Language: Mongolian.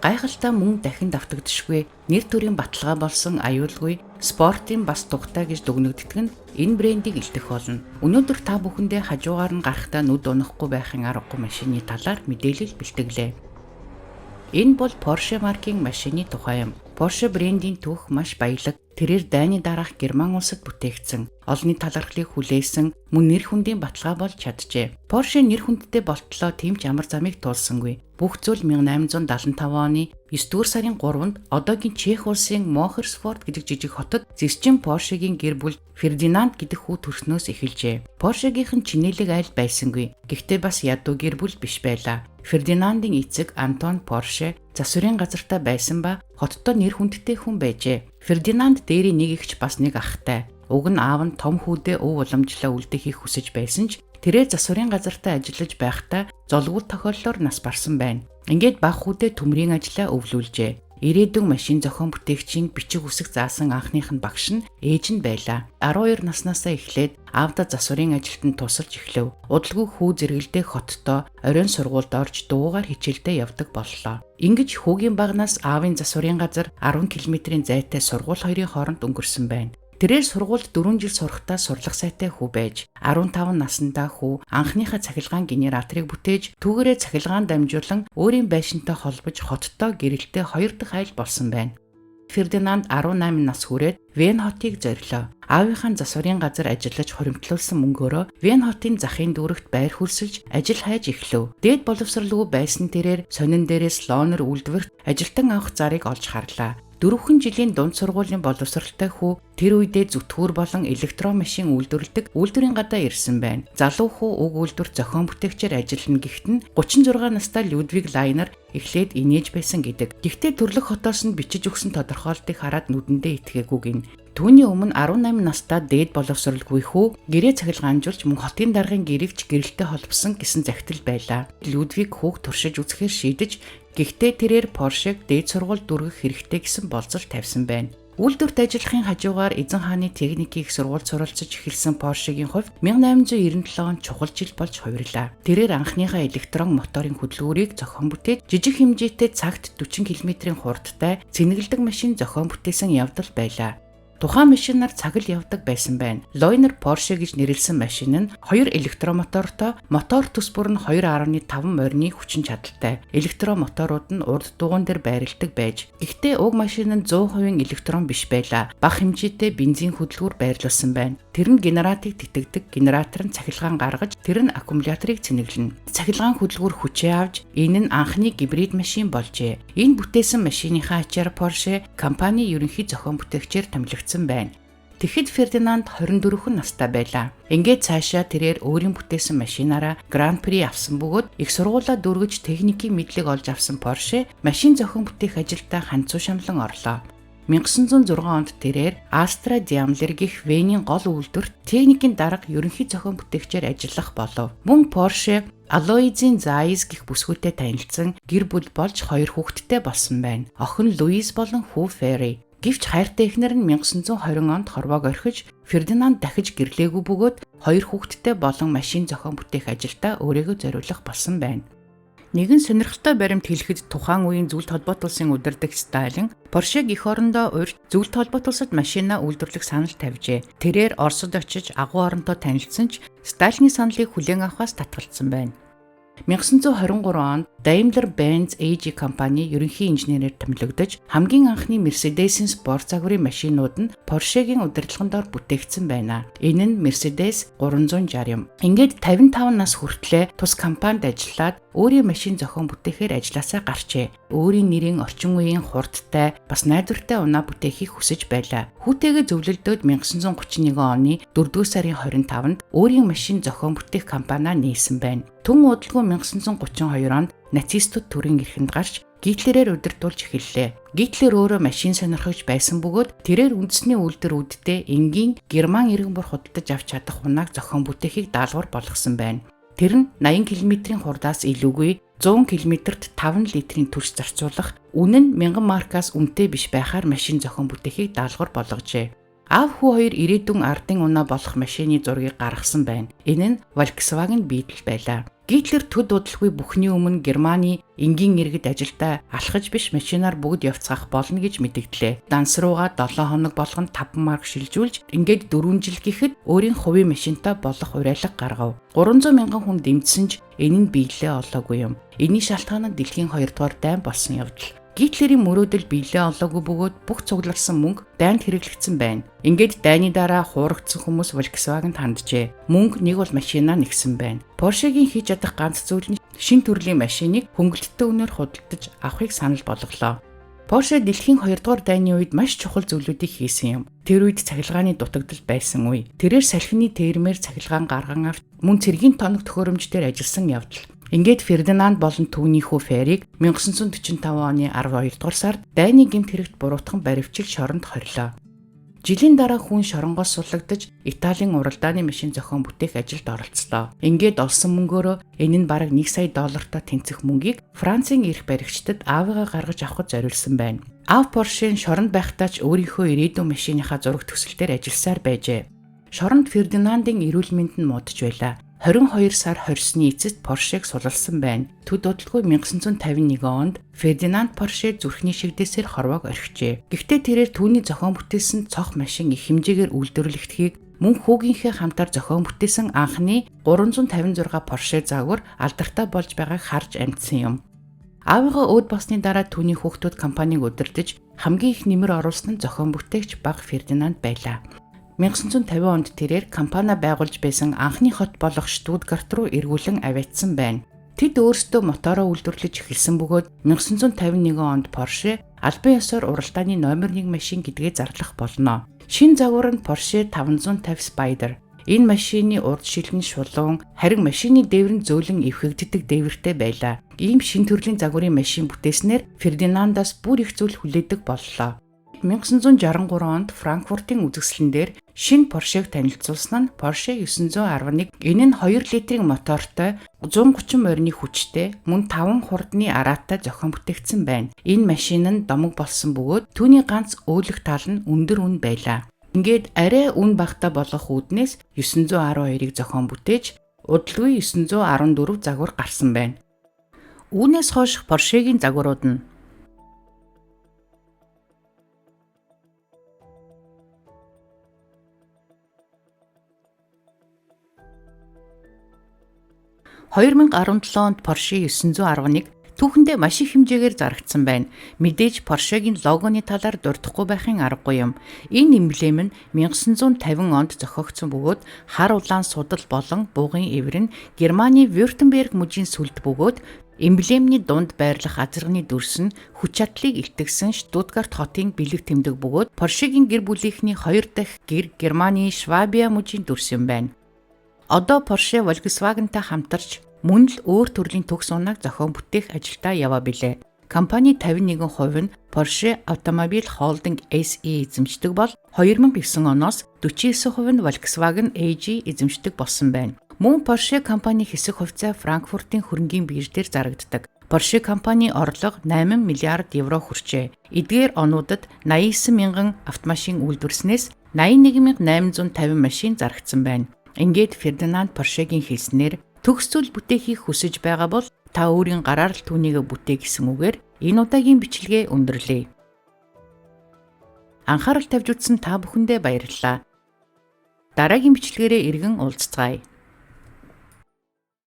Гайхалтай мөн дахин давтагдшгүй нэр төрийн баталгаа болсон аюулгүй спортын бас тухтай гэж дүгнэгддэг нь энэ брендийг илтгэх болно. Өнөөдөр та бүхэндээ хажуугаар нь гарахтаа нүд унахгүй байхын аргагүй машины талаар мэдээлэл бэлтгэлээ. Энэ бол Porsche маркийн машины тухай юм. Porsche брендийн түүх маш баялаг. Тэрээр дайны дараах Герман улсад бүтээгдсэн, олонний талархлыг хүлээсэн мөн нэр хүндийн баталгаа болж чаджээ. Porsche нэр хүндтэй болтлоо тийм ч ямар замыг туулсангүй. Бүх зүйл 1875 оны 9 дугаар сарын 3-нд одоогийн Чех улсын Мохерсфорд гэдэг жижиг хотод зэгсчин Porsche-гийн гэр бүл Фердинанд гэдэг хүү төрснөөс эхэлжээ. Porsche-гийнхэн чинэлэг айл байсангүй. Гэхдээ бас ядуу гэр бүл биш байлаа. Фердинандын эцэг Антон Porsche засварын газартаа байсан ба хоттой нэр хүндтэй хүн байжээ. Фердинанд дээрийн нэг ихч бас нэг ахтай. Уг нь аав нь том хүүдээ өв уламжлаа үлдэхийг хүсэж байсан ч тэрээр засварын газартаа ажиллаж байхдаа золгуул тохиоллоор нас барсан байна. Ингээд баг хүүдээ төмрийн ажлаа өвлүүлжээ. Ирээдүйн машин зохион бүтээгчийн бичиг үсэг заасан анхных нь багш нь ээж нь байлаа. 12 наснаасаа эхлээд аавда засварын ажилтанд тусалж эхлэв. Удалгүй хүү зэрэгэлдээ хоттой оройн сургуульд орж дуугаар хичээлдээ явдаг боллоо. Ингэж хүүгийн багнаас аавын засварын газар 10 км-ийн зайтай сургууль хоёрын хооронд өнгөрсөн байна. Тэрээр сургуульд 4 жил сурахдаа сурлах сайтай хүү байж 15 наснда хүү анхныхаа цахилгаан генераторыг бүтээж түүгээрээ цахилгаан дамжуулан өөрийн байшинтай холбож хоттой гэрэлтэй 2 дахь айл болсон байна. Фердинанд 18 нас хүрээд Вен хотыг зорилоо. Аавынхаа засварын газар ажиллаж хуримтлуулсан мөнгөөрөө Вен хотын захын дүүрэгт байр хөлсөлж ажил хайж эхлэв. Дээд боловсралгүй байсан тэрээр сонин дээрээс лонер үйлдвэрт ажилтан авах зарыг олж харлаа. 4 жилийн дунд сургуулийн боловсралтай хүү тэр үедээ зүтгүүр болон электрон машин үйлдвэрлэдэг үйлдвэрийн гадаа ирсэн байна. Залуу хүү уг үйлдвэр зохион бүтээгчээр ажиллана гэхэд нь 36 настай Людвиг Лайнер эхлээд инээж байсан гэдэг. Гэхдээ төрлөх хотоос нь бичиж өгсөн тодорхойлтыг хараад нүдэндээ итгээгүй гин. Түүний өмнө 18 настай дээд боловсралгүй хүү гэрээ цахилгаанжуулж мөн хотын даргын гэрэгч гэрэлтэй холбосон гэсэн захидал байлаа. Людвиг хүүг туршиж үзэхээр шийдэж гэхдээ тэрээр Porsche-г дээд сургууль дүргэх хэрэгтэй гэсэн болцол тавьсан байна. Үйлдвэрт ажиллахын хажуугаар эзэн хааны техникийг сургууль суралцж эхэлсэн Porsche-гийн хувьд 1897 он чухал жил болж хувирлаа. Тэрээр анхныхаа электрон моторын хөдөлгүүрийг зохион бүтээж жижиг хэмжээтэй цагт 40 км-ийн хурдтай цэнэгэлдэг машин зохион бүтээсэн явдал байлаа. Тухайн машинаар цаг л явдаг байсан байна. Лойнер Porsche гэж нэрлсэн машин нь 2 электромотортой, мотор төс бүр нь 2.5 морины хүчин чадалтай. Электромоторууд нь урд дугуйн дээр байрладаг байж. Гэхдээ уг машин нь 100% электрон биш байлаа. Бага хэмжээтэй бензин хөдөлгүүр байрлуулсан байна. Тэр нь генераторыг тэтгдэг, генератор нь цахилгаан гаргаж, тэр нь аккумуляторыг цэнэглэнэ. Цахилгаан хөдөлгүүр хүчээ авч, энэ нь анхны гибрид машин болжээ. Энэ бүтээсэн машиныхаа ачаар Porsche компани ерөнхий зохион бүтээгчээр томилогдсон байна. Тэгэхэд Фердинанд 24 настай байлаа. Ингээд цаашаа тэрээр өөрийн бүтээсэн машинаараа Гран При авсан бөгөөд их сургуулаа дүүргэж техникийн мэдлэг олж авсан Porsche машин зохион бүтээх ажилдаа ханцуу шамлан орлоо. 1906 онд тэрээр Astra Daimler гэх Венийн гол үйлдвэрт техникийн дарга ерөнхий зохион бүтээгчээр ажиллах болов. Мөн Porsche Alois'in Zeiss гэх бүсгүйтэй танилцсан гэр бүл болж 2 хүүхэдтэй болсон байна. Охин Луис болон хүү Ферри. Гэвч хайртай эхнэр нь 1920 онд хорвоог орхиж Фердинанд дахиж гэрлээгүй бөгөөд 2 хүүхэдтэй болон машин зохион бүтээх ажилдаа өөрийгөө зориулах болсон байна. Нэгэн сонирхолтой баримт хэлэхэд тухайн үеийн зүйлд холбоотулсан удирдах Сталин Porsche-г эх орондоо урьд зүйлд холбоотулсад машинаа үйлдвэрлэх санал тавьжээ. Тэрээр Оросд очиж агуу оронтой танилцсан ч Сталины саналыг хүлээн авахаас татгалзсан байна. 1923 онд Daimler-Benz AG компани ерөнхий инженерээр томилогдож хамгийн анхны Mercedes-ийн спорт загварын машинууд нь Porsche-гийн удирдлагын дор бүтээгдсэн байна. Энэ нь Mercedes 360 юм. Ингээд 55 нас хүртлээр тус компанид ажиллаад өөрийн машин зохион бүтээхээр ажилласаа гарчээ. Өөрийн нэрийн орчин үеийн хурдтай бас найдвартай унаа бүтээхийг хүсэж байлаа. Хүүтэйгээ зөвлөлдөөд 1931 оны 4-р сарын 25-нд өөрийн машин зохион бүтээх компаниа нээсэн байна. Түн удалгүй 1932 онд нацистууд төрийн эрхэнд гарч Гитлерээр удирдуулж эхэллээ. Гитлер өөрөө машин сонирхогч байсан бөгөөд тэрээр үндэсний үйлдвэрүүддээ энгийн Герман иргэн бур худалдаж авч чадах унааг зохион бүтээхийг даалгавар болгосон байна. Тэр нь 80 км-ийн хурдаас илүүгүй 100 км-т 5 литрийн түлш зарцуулах, үнэн нь 1000 маркаас үнэтэй биш байхаар машин зохион бүтээхийг даалгавар болгожээ. Аав хүү хоёр ирээдүйн ардын унаа болох машины зургийг гаргасан байна. Энэ нь Volkswagen Beetle байлаа. Гитлер төд удалгүй бүхний өмнө Германы энгийн иргэд ажилдаа алхаж биш машинаар бүгд явцгаах болно гэж мэдэгдлээ. Данс руугаа 7 хоног болгоно 5 марк шилжүүлж ингээд 4 жил гэхэд өөрийн хувийн машинтай болох уриалга гаргав. 300 мянган хүн дэмжсэн ч энэ нь биелээ олоогүй юм. Энийн шалтгаан нь дэлхийн 2 дугаар дайн болсон явдал. Гитлерийн мөрөөдөл биелээ олоогүй бөгөөд бүх цугларсан мөнгө дайнд хэрэглэгдсэн байна. Ингээд дайны дараа хуурагдсан хүмүүс Volkswagen-д ханджээ. Мөнгө нэг бол машинаа нэгсэн байна. Porsche-гийн хийж чадах ганц зүйл нь шинэ төрлийн машиныг хөнгөлөлттэй үнээр худалдаж авахыг санал болголоо. Porsche дэлхийн 2 дугаар дайны үед маш чухал зүйлүүдийг хийсэн юм. Тэр үед цахилгааны дутагдал байсан үе. Тэрээр салхины термээр цахилгаан гарган авт мөн цэргийн тоног төхөөрөмждөр ажилласан явдал. Ингээд Фердинанд болон түүний хүү Ферриг 1945 оны 12 дугаар сард дайны гэмт хэрэгт буруутхан баривчил шоронд хорилоо. Жилийн дараа хүн шоронгоос суллагдаж Италийн уралдааны машин зохион бүтээх ажилд оролцлоо. Ингээд олсон мөнгөөрөө энэ нь бараг 1 сая доллартай тэнцэх мөнгийг Францын эрх баригчдад аавыгаа гаргаж авахд зориулсан байна. Аав Поршен шоронд байхдаа ч өөрийнхөө ирээдүйн машиныхаа зураг төсөл дээр ажилласаар байжээ. Шоронд Фердинандын эрүүл мэнд нь муудаж байлаа. 22 сар хорсны эцэст Поршег сулалсан байна. Төд удалгүй 1951 онд Фердинанд Порше зүрхний шигдээсээр хорвоог орхижээ. Гэхдээ тэрээр түүний зохион бүтээсэн цох машин их хэмжээгээр үйлдвэрлэгдэхийг мөн хүүгийнхээ хамтаар зохион бүтээсэн анхны 356 Порше загвар алдартай болж байгааг харж амьдсан юм. Аавыгаа өөд болсны дараа түүний хүүхдүүд компанийг удирдах хамгийн их нэмэр оруулсан нь зохион бүтээгч баг Фердинанд байлаа. 1950 онд тэрээр компани байгуулж байсан анхны хот болох Штутгарт руу эргүүлэн авиацсан байна. Тэд өөрсдөө мотороо үйлдвэрлэж эхэлсэн бөгөөд 1951 онд Porsche албан ёсоор уралдааны номер 1 машин гэдгээ зарлах болно. Шинэ загвар нь Porsche 550 Spider. Энэ машины урд шилэн шулуун, харин машины дээвэр нь зөөлөн эвхэгддэг дээвэртэй байлаа. Ийм шинэ төрлийн загварын машин бүтээснээр Фердинандаас бүр их зүйл хүлээдэг боллоо. 1963 онд Франкфуртын үзэсгэлэн дээр шинэ Поршег танилцуулсан нь Porsche 911. Энэ нь 2 литрийн мотортой 130 морины хүчтэй мөн 5 хурдны араатай зохион бүтээгдсэн байна. Энэ машин нь домог болсон бөгөөд түүний ганц өөлөх тал нь өндөр үн байлаа. Ингээд арай үн багтаа болох үүднээс 912-ыг зохион бүтээж удалгүй 914 загвар гарсан байна. Үүнээс хойш Поршегийн загварууд нь (2017) онд Porsche 911 түүхэндээ маш их хэмжээгээр зарагдсан байна. Мэдээж Porsche-гийн логоны талаар дурдахгүй байхын аргагүй юм. Энэ эмблем нь 1950 онд зохиогдсон бөгөөд хар улаан судал болон буугын эвэр нь Германы Württemberg мужийн сүлд бөгөөд эмблемний дунд байрлах азарганы дүрс нь хүч чадлыг илтгэсэн Штутгарт хотын бэлэг тэмдэг бөгөөд Porsche-гийн гэр бүлийнхний 2 дахь гэр Германы Швабия мужийн дүрс юм байна. Одоо Porsche Volkswagen-тай хамтарч мөн л өөр төрлийн төгс унааг зохион бүтээх ажилдаа яваа билээ. Компани 51% нь Porsche Automobile Holding SE эзэмшдэг бол 2009 оноос 49% нь Volkswagen AG эзэмшдэг болсон байна. Мөн Porsche компани хэсэг хувьцаа Франкфуртын хөрөнгийн биржээр зарагддаг. Porsche компани орлого 8 миллиард евро хүрчээ. Эдгээр онуудад 89 мянган автомашин үйлдвэрснээс 81850 машин зарагдсан байна. Ингээд Фердинанд Поршегийн хэлснээр төгс зүйл бүтээхийг хүсэж байгаа бол та өөрийн гараар л түүнийг бүтээ гэсэн үгээр энэ удаагийн бичлэгээ өндөрлөе. Анхаарал тавьж үзсэн та бүхэндээ баярлалаа. Дараагийн бичлэгээрээ иргэн уулзцгаая.